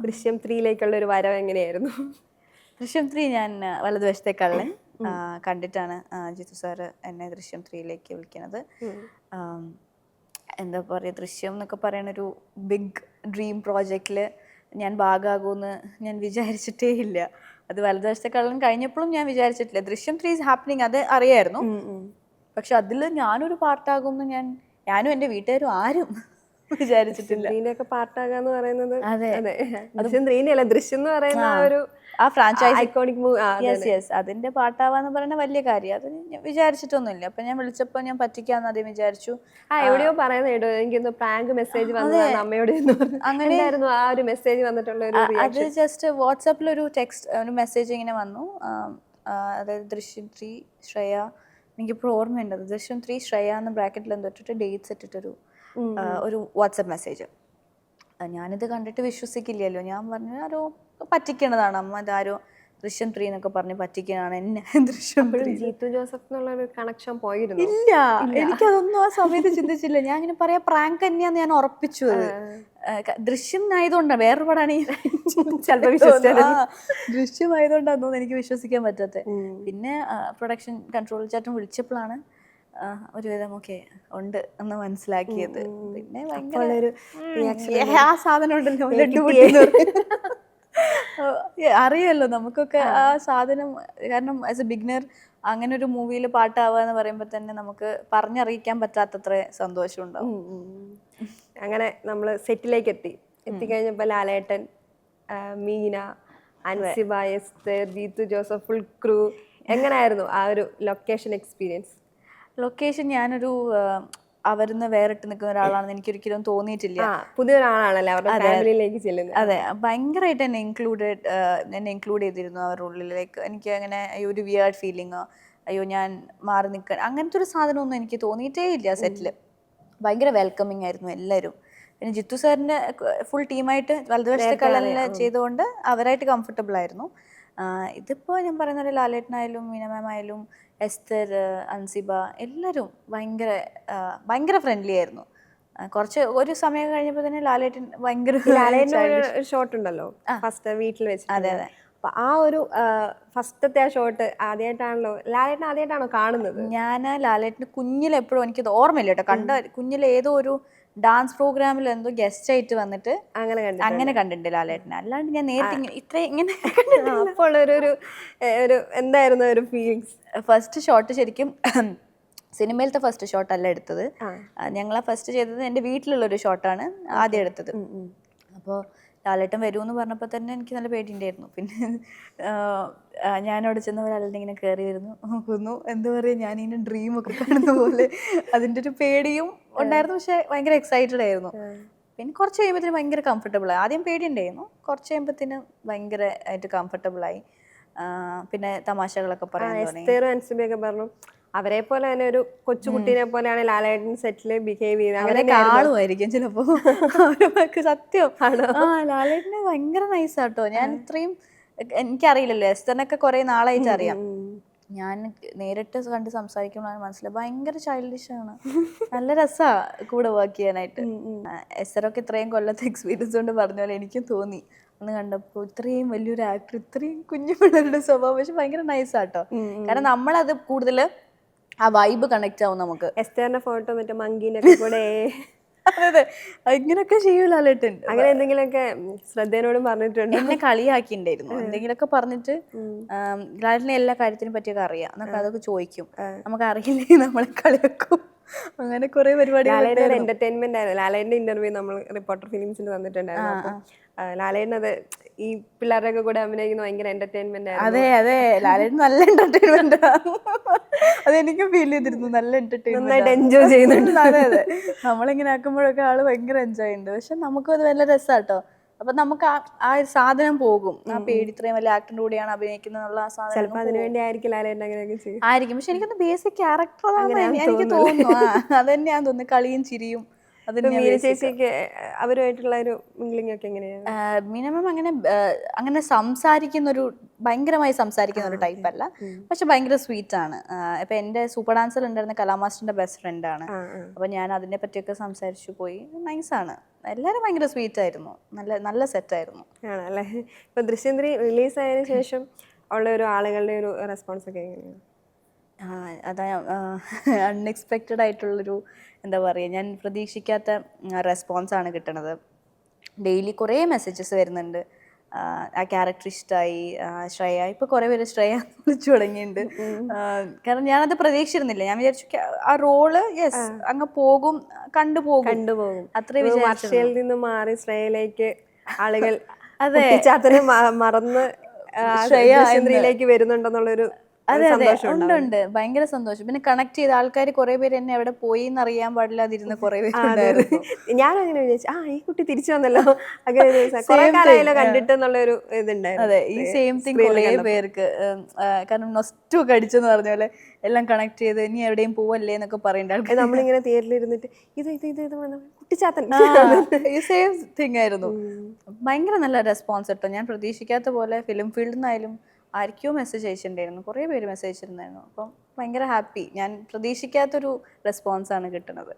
ദൃശ്യം 3-ലേക്കുള്ള ഒരു വരവ് എങ്ങനെയായിരുന്നു? ദൃശ്യം 3 ഞാൻ വലതുവശത്തെ കള്ളൻ കണ്ടിട്ടാണ് ജിത്തു സാറ് എന്നെ ദൃശ്യം 3-ലേക്ക് വിളിക്കുന്നത്. എന്താ പറയുക, ദൃശ്യം എന്നൊക്കെ പറയുന്നൊരു ബിഗ് ഡ്രീം പ്രോജക്റ്റിൽ ഞാൻ ഭാഗമാകുമെന്ന് ഞാൻ വിചാരിച്ചിട്ടേ ഇല്ല. അത് വലതുവശത്തെ കള്ളൻ കഴിഞ്ഞപ്പോഴും ഞാൻ വിചാരിച്ചിട്ടില്ല. ദൃശ്യം 3 ഈസ് ഹാപ്പനിങ്, അത് അറിയായിരുന്നു. പക്ഷെ അതിൽ ഞാനൊരു പാർട്ടാകുമെന്ന് ഞാനും എൻ്റെ വീട്ടുകാരും ആരും വിചാരിച്ചിട്ടില്ല. ഇതിന്റെയൊക്കെ പാർട്ടാകാന്ന് പറയുന്നത് അതെ, ദൃശ്യം 3 അല്ല, ദൃശ്യം എന്ന് പറയുന്ന ആ ഫ്രാഞ്ചൈസ് ഐക്കോണിക് മൂവി. യെസ്, അതിന്റെ പാട്ടാവാന്ന് പറയുന്ന വലിയ കാര്യം. അത് ഞാൻ വിചാരിച്ചിട്ടൊന്നുമില്ല. അപ്പൊ ഞാൻ വിളിച്ചപ്പോൾ ഞാൻ പറ്റിക്കാന്ന് ആദ്യം വിചാരിച്ചു. എവിടെയോ പറയുന്ന കേട്ടോ, എനിക്കൊന്ന് പ്രാങ്ക് മെസ്സേജ് വന്നതാണ് അമ്മയോട്. അങ്ങനെ ആ ഒരു മെസ്സേജ് വന്നിട്ടുള്ള അത് ജസ്റ്റ് വാട്സാപ്പിൽ ഒരു മെസ്സേജ് ഇങ്ങനെ വന്നു. അതായത് ദൃശ്യം 3 ശ്രേയ, എനിക്കിപ്പോൾ ഓർമ്മയുണ്ട്, ദൃശ്യം 3 ശ്രേയ എന്ന് ബ്രാക്കറ്റിൽ എന്തോ ഇട്ടിട്ട് ഡേറ്റ്സ് ഇട്ടിട്ടൊരു ഒരു വാട്സാപ്പ് മെസ്സേജ്. ഞാനിത് കണ്ടിട്ട് വിശ്വസിക്കില്ലല്ലോ. ഞാൻ പറഞ്ഞു ആരോ പറ്റിക്കണതാണ് അമ്മ, ഇതാരോ ദൃശ്യം 3 എന്നൊക്കെ പറഞ്ഞ് പറ്റിക്കണതാണ് എന്നെ. ദൃശ്യം ജീത്തു ജോസഫ് എന്നുള്ള കണക്ഷൻ പോയിരുന്നു? ഇല്ല, എനിക്കതൊന്നും ആ സമയത്ത് ചിന്തിച്ചില്ല. ഞാൻ ഇങ്ങനെ പറയാ പ്രാങ്ക് തന്നെയാന്ന് ഞാൻ ഉറപ്പിച്ചു. ദൃശ്യം ആയതുകൊണ്ടാണ്, വേറൊരു പടാണ് ദൃശ്യം ആയതുകൊണ്ടാന്ന് തോന്നുന്നു എനിക്ക് വിശ്വസിക്കാൻ പറ്റാത്ത. പിന്നെ പ്രൊഡക്ഷൻ കൺട്രോൾ ചാറ്റം വിളിച്ചപ്പോഴാണ് ഒരുവിധം ഓക്കെ ഉണ്ട് എന്ന് മനസ്സിലാക്കിയത്. പിന്നെ ഭയങ്കര ആ സാധനം ഉണ്ടല്ലോ, അറിയാലോ നമുക്കൊക്കെ ആ സാധനം. കാരണം ആസ് എ ബിഗിനർ അങ്ങനെ ഒരു മൂവിയിൽ പാട്ടാവുക എന്ന് പറയുമ്പോൾ തന്നെ നമുക്ക് പറഞ്ഞറിയിക്കാൻ പറ്റാത്തത്ര സന്തോഷം ഉണ്ടാവും. അങ്ങനെ നമ്മൾ സെറ്റിലേക്ക് എത്തിക്കഴിഞ്ഞപ്പോൾ ലാലേട്ടൻ, മീന, അൻസിബ, എസ്തർ, ജീത്തു ജോസഫ്, ഫുൾ ക്രൂ, എങ്ങനെയായിരുന്നു ആ ഒരു ലൊക്കേഷൻ എക്സ്പീരിയൻസ്? ലൊക്കേഷൻ ഞാനൊരു അവരിന്ന് വേറിട്ട് നിൽക്കുന്ന ഒരാളാണെന്ന് എനിക്കൊരിക്കലും തോന്നിയിട്ടില്ല. പുതിയൊരാളാണല്ലേ അവരുടെ ഫാമിലിയിലേക്ക് ചെല്ലുന്നത്. അതെ, ഭയങ്കരമായിട്ട് എന്നെ ഇൻക്ലൂഡ് ചെയ്തിരുന്നു അവരുടെ ഉള്ളിലേക്ക്. എനിക്ക് അങ്ങനെ ഒരു വിയേർഡ് ഫീലിങ്ങോ അയ്യോ ഞാൻ മാറി നിൽക്കാൻ അങ്ങനത്തെ ഒരു സാധനമൊന്നും എനിക്ക് തോന്നിയിട്ടേ ഇല്ല. സെറ്റിൽ ഭയങ്കര വെൽക്കമിങ് ആയിരുന്നു എല്ലാവരും. പിന്നെ ജിത്തു സാറിൻ്റെ ഫുൾ ടീമായിട്ട് വലതുവശത്തെ കള്ളനിൽ ചെയ്തുകൊണ്ട് അവരായിട്ട് കംഫർട്ടബിൾ ആയിരുന്നു. ഇതിപ്പോൾ ഞാൻ പറയുന്ന പോലെ ലാലേട്ടനായാലും മീന മാം ആയാലും എസ്തർ, അൻസിബ എല്ലാവരും ഭയങ്കര ഫ്രണ്ട്ലി ആയിരുന്നു. ഒരു സമയം കഴിഞ്ഞപ്പോൾ തന്നെ ലാലേട്ടൻ ഭയങ്കര ഷോട്ട് ഉണ്ടല്ലോ ഫസ്റ്റ് വീട്ടിൽ വെച്ച്. അതെ അതെ. അപ്പൊ ആ ഒരു ഫസ്റ്റത്തെ ആ ഷോട്ട് ആദ്യമായിട്ടാണല്ലോ ലാലേട്ടൻ ആദ്യമായിട്ടാണോ കാണുന്നത്? ഞാൻ ലാലേട്ടന് കുഞ്ഞിലെപ്പോഴും എനിക്കത് ഓർമ്മയില്ല കേട്ടോ. കുഞ്ഞിലെ ഏതോ ഒരു ഡാൻസ് പ്രോഗ്രാമിൽ എന്തോ ഗസ്റ്റ് ആയിട്ട് വന്നിട്ട് അങ്ങനെ കണ്ടിട്ടുണ്ട് ലാലേട്ടനെ. അല്ലാണ്ട് ഞാൻ നേരത്തെ ഇങ്ങനെ അപ്പോൾ ഒരു എന്തായിരുന്നു ഒരു ഫീലിങ്സ്? ഫസ്റ്റ് ഷോട്ട് ശരിക്കും സിനിമയിലത്തെ ഫസ്റ്റ് ഷോട്ടല്ല എടുത്തത്. ഞങ്ങൾ ഫസ്റ്റ് ചെയ്തത് എൻ്റെ വീട്ടിലുള്ളൊരു ഷോട്ടാണ് ആദ്യം എടുത്തത്. അപ്പോൾ ലാലേട്ടൻ വരുമെന്ന് പറഞ്ഞപ്പോൾ തന്നെ എനിക്ക് നല്ല പേടിയുണ്ടായിരുന്നു. പിന്നെ ഞാനവിടെ ചെന്ന ലാലേട്ടൻ ഇങ്ങനെ കയറി നോക്കുന്നു, എന്താ പറയുക, ഞാനിങ്ങനെ ഡ്രീമൊക്കെ കാണുന്ന പോലെ അതിൻ്റെ ഒരു പേടിയും ഉണ്ടായിരുന്നു. പക്ഷെ ഭയങ്കര എക്സൈറ്റഡ് ആയിരുന്നു. പിന്നെ കുറച്ച് കഴിയുമ്പോഴത്തേന് ഭയങ്കര കംഫർട്ടബിളായി. ആദ്യം പേടിയുണ്ടായിരുന്നു, കുറച്ച് കഴിയുമ്പോഴത്തേന് ഭയങ്കര ആയിട്ട് കംഫർട്ടബിളായി. പിന്നെ തമാശകളൊക്കെ പറയാൻ പറഞ്ഞു അവരെ പോലെ തന്നെ ഒരു കൊച്ചുകുട്ടീനെ പോലെയാണ് ലാലേട്ടൻ സെറ്റില് ബിഹേവ് ചെയ്തത്. അവരെ കാണുമായിരിക്കും ചിലപ്പോ അവരൊക്കെ. സത്യം ലാലേട്ടന് ഭയങ്കര നൈസാട്ടോ. ഞാൻ ഇത്രയും എനിക്കറിയില്ലല്ലോ, എസ്തറിനൊക്കെ കുറെ നാളായിട്ട് അറിയാം. ഞാൻ നേരിട്ട് കണ്ട് സംസാരിക്കുമ്പോഴാണ് മനസ്സിലായി ഭയങ്കര ചൈൽഡിഷ് ആണ്. നല്ല രസമാണ് കൂടെ വർക്ക് ചെയ്യാനായിട്ട്. എസ്തറൊക്കെ ഇത്രയും കൊല്ലത്തെ എക്സ്പീരിയൻസ് കൊണ്ട് പറഞ്ഞ പോലെ എനിക്കും തോന്നി അന്ന് കണ്ടപ്പോൾ. ഇത്രയും വലിയൊരു ആക്ടർ, ഇത്രയും കുഞ്ഞു പിള്ളേരുടെ സ്വഭാവം, പക്ഷെ ഭയങ്കര നൈസാട്ടോ. കാരണം നമ്മളത് കൂടുതൽ ആ വൈബ് കണക്ട് ആവും നമുക്ക്. എസ്തറിന്റെ ഫോട്ടോ മറ്റേ മങ്കീനൊക്കെ കൂടെ അതെ ഇങ്ങനെയൊക്കെ ചെയ്യൂലാലേട്ടൻ. അങ്ങനെ എന്തെങ്കിലുമൊക്കെ ശ്രദ്ധേനോടും പറഞ്ഞിട്ടുണ്ട്, എന്നെ കളിയാക്കിണ്ടായിരുന്നു. എന്തെങ്കിലുമൊക്കെ പറഞ്ഞിട്ട് ലാലേട്ടനെ എല്ലാ കാര്യത്തിനെ പറ്റിയൊക്കെ അറിയാം എന്നൊക്കെ അതൊക്കെ ചോദിക്കും. നമുക്ക് അറിയില്ലെങ്കിൽ നമ്മളെ കളിയാക്കും. അങ്ങനെ കുറെ പരിപാടി. എന്റർടൈൻമെന്റ് ആയിരുന്നു. ലാലേട്ടന്റെ ഇന്റർവ്യൂ നമ്മൾ റിപ്പോർട്ടർ ഫിലിംസിൽ വന്നിട്ടുണ്ടായിരുന്നു. ലാലേട്ടനത് ഈ പിള്ളേരുടെ കൂടെ അഭിനയിക്കുന്ന ഭയങ്കര എന്റർടൈൻമെന്റ് ആയിരുന്നു. അതെ അതെ, ലാലേട്ടൻ നല്ല എന്റർടൈൻമെന്റ്. അതെനിക്കും ഫീൽ ചെയ്തിരുന്നു, നല്ല എന്റർടൈൻമെന്റ്, എൻജോയ് ചെയ്യുന്നുണ്ട്. അതെ അതെ, നമ്മളിങ്ങനെ ആക്കുമ്പോഴൊക്കെ ആള് ഭയങ്കര എൻജോയ് ഉണ്ട്. പക്ഷെ നമുക്കും അത് നല്ല രസമാട്ടോ. അപ്പൊ നമുക്ക് ആ സാധനം പോകും. ആ പേടി, ഇത്രയും വലിയ ആക്ടറിന്റെ കൂടെയാണ് അഭിനയിക്കുന്നത് ആ സാധനം അതിനുവേണ്ടി ആയിരിക്കും ലാലേട്ടൻ അങ്ങനെയൊക്കെ ചെയ്യും ആയിരിക്കും. പക്ഷെ എനിക്കൊന്ന് ബേസിക് ക്യാരക്ടർ എനിക്ക് തോന്നുന്നു. അതന്നെയാന്ന് തോന്നുന്നു, കളിയും ചിരിയും. ചേച്ചിക്ക് അവരുമായിട്ടുള്ള ഒരു മിംഗ്ലിംഗ് ഒക്കെ എങ്ങനെയാണ്? മിനിമം അങ്ങനെ ഭയങ്കരമായി സംസാരിക്കുന്ന ഒരു ടൈപ്പ് അല്ല, പക്ഷെ ഭയങ്കര സ്വീറ്റ് ആണ്. ഇപ്പൊ എന്റെ സൂപ്പർ ഡാൻസർ ഉണ്ടായിരുന്ന കലാമാസ്റ്ററിന്റെ ബെസ്റ്റ് ഫ്രണ്ട് ആണ്. അപ്പൊ ഞാൻ അതിനെ പറ്റിയൊക്കെ സംസാരിച്ചു പോയി. നൈസാണ്. എല്ലാവരും ഭയങ്കര സ്വീറ്റ് ആയിരുന്നു, നല്ല നല്ല സെറ്റായിരുന്നു. ആണല്ലേ. ഇപ്പൊ ദൃശ്യം 3 റിലീസ് ആയതിനു ശേഷം ഉള്ള ഒരു ആളുകളുടെ ഒരു റെസ്പോൺസ് ഒക്കെ എങ്ങനെയാണ്? അതാ അൺഎക്സ്പെക്റ്റഡ് ആയിട്ടുള്ളൊരു, എന്താ പറയുക, ഞാൻ പ്രതീക്ഷിക്കാത്ത റെസ്പോൺസാണ് കിട്ടണത്. ഡെയിലി കുറേ മെസ്സേജസ് വരുന്നുണ്ട്. ആ ക്യാരക്ടർ ഇഷ്ടമായി, ശ്രേയ, ഇപ്പോൾ കുറേ പേര് ശ്രേയ വിളിച്ചു തുടങ്ങിയിട്ടുണ്ട്. കാരണം ഞാനത് പ്രതീക്ഷിച്ചിരുന്നില്ല. ഞാൻ വിചാരിച്ചു ആ റോള് യെസ് അങ്ങ് പോകും, കണ്ടുപോകും അത്രേ വിചാരിച്ചു. വർഷയിൽ നിന്ന് മാറി ശ്രേയയിലേക്ക് ആളുകൾ ചാത്തനെ മറന്ന് ദൃശ്യം 3 വരുന്നുണ്ടെന്നുള്ളൊരു അതെ അതെ ഉണ്ട്, ഭയങ്കര സന്തോഷം. പിന്നെ കണക്ട് ചെയ്ത ആൾക്കാർ കുറെ പേര് എന്നെ എവിടെ പോയി എന്ന് അറിയാൻ പാടില്ലാതിരുന്ന കുറെ പേരുണ്ടായിരുന്നു. ഞാൻ അങ്ങനെ വിചാരിച്ചു, ഈ കുട്ടി തിരിച്ചു വന്നല്ലോ, അങ്ങനെ കണ്ടിട്ടെന്നുള്ളൊരു ഇതുണ്ടായിരുന്നു. അതെ, ഈ സെയിം തിങ് കുറെ പേർക്ക്. കാരണം നൊസ്റ്റു കടിച്ചെന്ന് പറഞ്ഞ പോലെ എല്ലാം കണക്ട് ചെയ്ത് ഇനി എവിടെയും പോവല്ലേ എന്നൊക്കെ പറയേണ്ട ആൾക്കാർ. നമ്മളിങ്ങനെ തിയേറ്ററിൽ ഇരുന്നിട്ട് ഇത് കുട്ടിച്ചാത്തൻ, ഈ സെയിം തിങ് ആയിരുന്നു. ഭയങ്കര നല്ല റെസ്പോൺസ് കിട്ടും. ഞാൻ പ്രതീക്ഷിക്കാത്ത പോലെ ഫിലിം ഫീൽഡിൽ നിന്നായാലും ആർക്കോ മെസ്സേജ് അയച്ചിട്ടുണ്ടായിരുന്നു, കുറേ പേര് മെസ്സേജ് അയച്ചിട്ടുണ്ടായിരുന്നു. അപ്പം ഭയങ്കര ഹാപ്പി. ഞാൻ പ്രതീക്ഷിക്കാത്തൊരു റെസ്പോൺസാണ് കിട്ടുന്നത്.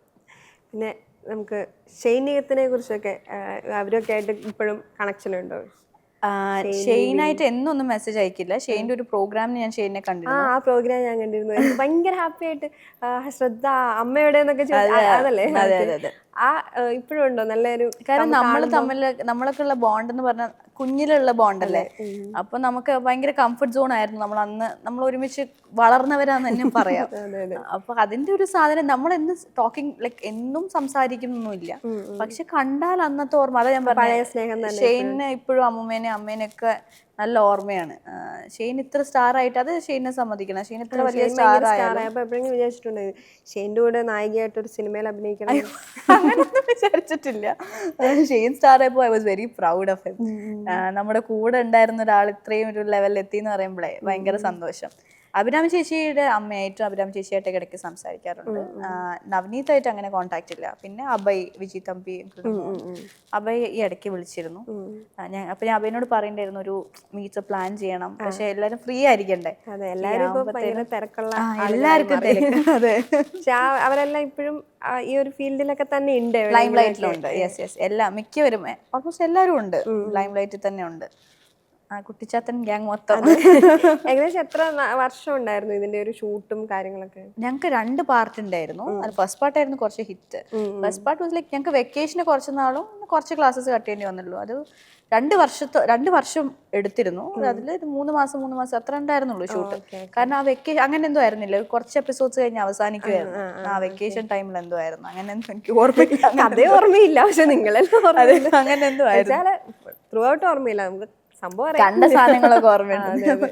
പിന്നെ നമുക്ക് ഷെയ്ൻ നിഗത്തിനെ കുറിച്ചൊക്കെ, അവരൊക്കെ ആയിട്ട് ഇപ്പോഴും കണക്ഷൻ ഉണ്ടോ? ഷെയ്നായിട്ട് എന്നൊന്നും മെസ്സേജ് അയക്കില്ല. ഷെയ്ൻ്റെ ഒരു പ്രോഗ്രാമിന് ഞാൻ ഷെയ്നെ കണ്ടിരുന്നു. ആ പ്രോഗ്രാം ഞാൻ കണ്ടിരുന്നു. എനിക്ക് ഭയങ്കര ഹാപ്പി ആയിട്ട് ശ്രദ്ധ അമ്മയുടെ എന്നൊക്കെ അതല്ലേ ഇപ്പോഴും ഉണ്ടോ നല്ലൊരു? കാരണം നമ്മളൊക്കെ ഉള്ള ബോണ്ട് എന്ന് പറഞ്ഞാൽ കുഞ്ഞിലുള്ള ബോണ്ടല്ലേ. അപ്പൊ നമുക്ക് ഭയങ്കര കംഫർട്ട് സോൺ ആയിരുന്നു. നമ്മൾ ഒരുമിച്ച് വളർന്നവരാന്ന് തന്നെ പറയാം. അപ്പൊ അതിന്റെ ഒരു സാധനം നമ്മൾ എന്നും സംസാരിക്കുന്നൊന്നുമില്ല, പക്ഷെ കണ്ടാൽ അന്നത്തെ ഓർമ്മ. അതാ ഞാൻ പറഞ്ഞ ഷെയ്നെ ഇപ്പോഴും അമ്മേനെയൊക്കെ നല്ല ഓർമ്മയാണ്. ഷെയ്ൻ ഇത്ര സ്റ്റാർ ആയിട്ട് അത് ഷെയ്നെ സമ്മതിക്കണം. ഷെയ്ൻ ഇത്ര വലിയ സ്റ്റാർ ആയപ്പോ എപ്പോഴെങ്കിലും വിചാരിച്ചിട്ടുണ്ട് ഷെയ്ൻ്റെ കൂടെ നായികയായിട്ട് ഒരു സിനിമയിൽ അഭിനയിക്കണം? അങ്ങനൊന്നും വിചാരിച്ചിട്ടില്ല. ഷെയ്ൻ സ്റ്റാർ ആയപ്പോ I was very proud of him. നമ്മുടെ കൂടെ ഉണ്ടായിരുന്ന ഒരാൾ ഇത്രയും ഒരു ലെവലിൽ എത്തി എന്ന് പറയുമ്പോഴേ ഭയങ്കര സന്തോഷം. അഭിരാമി ചേച്ചിയുടെ അമ്മയായിട്ടും അഭിരാമി ചേച്ചിയായിട്ടൊക്കെ ഇടയ്ക്ക് സംസാരിക്കാറുണ്ട്. നവനീതായിട്ട് അങ്ങനെ കോണ്ടാക്ട് ഇല്ല. പിന്നെ അഭയ്, വിജി തമ്പി, അഭയ് ഈ ഇടയ്ക്ക് വിളിച്ചിരുന്നു. അപ്പൊ ഞാൻ അഭയനോട് പറയണ്ടായിരുന്നു ഒരു മീറ്റ് പ്ലാൻ ചെയ്യണം, പക്ഷെ എല്ലാരും ഫ്രീ ആയിരിക്കണ്ടേ. എല്ലാവർക്കും അതെ, അവരെല്ലാം ഇപ്പോഴും ഈ ഒരു ഫീൽഡിലൊക്കെ തന്നെ ഉണ്ട്, ലൈം ലൈറ്റിലുണ്ട്. യെസ് യെസ്, മിക്കവരും ഓൾമോസ്റ്റ് എല്ലാവരും ഉണ്ട്, ലൈം ലൈറ്റിൽ തന്നെ ഉണ്ട്. കുട്ടിച്ചാത്തൻ ഗ്യാങ് മൊത്തം. ഏകദേശം എത്ര വർഷം ഉണ്ടായിരുന്നു ഇതിന്റെ ഒരു ഷൂട്ടും കാര്യങ്ങളൊക്കെ? ഞങ്ങൾക്ക് 2 പാർട്ട് ഉണ്ടായിരുന്നു. അത് ഫസ്റ്റ് പാർട്ടായിരുന്നു കുറച്ച് hit. First part was like ഞങ്ങൾക്ക് വെക്കേഷന് കുറച്ച് നാളും കുറച്ച് ക്ലാസ്സസ് കട്ട് ചെയ്യേണ്ടി വന്നുള്ളൂ. അത് 2 വർഷം എടുത്തിരുന്നു. അതിൽ 3 മാസം അത്ര ഉണ്ടായിരുന്നുള്ളൂ ഷൂട്ട്. കാരണം ആ വെക്കേഷൻ അങ്ങനെ എന്തോ ആയിരുന്നില്ല, കുറച്ച് എപ്പിസോഡ്സ് കഴിഞ്ഞ് അവസാനിക്കുമായിരുന്നു. ആ വെക്കേഷൻ ടൈമിൽ എന്തോ ആയിരുന്നു, അങ്ങനെ എന്തോ എനിക്ക് ഓർമ്മയില്ല. അതേ ഓർമ്മയില്ല, പക്ഷെ നിങ്ങളെല്ലാം അങ്ങനെ എന്തോ ആയിരുന്നു. ത്രൂ ഔട്ട് ഓർമ്മയില്ല, നമുക്ക് സംഭവം കണ്ട സാധനങ്ങളൊക്കെ ഓർമ്മയുണ്ട്.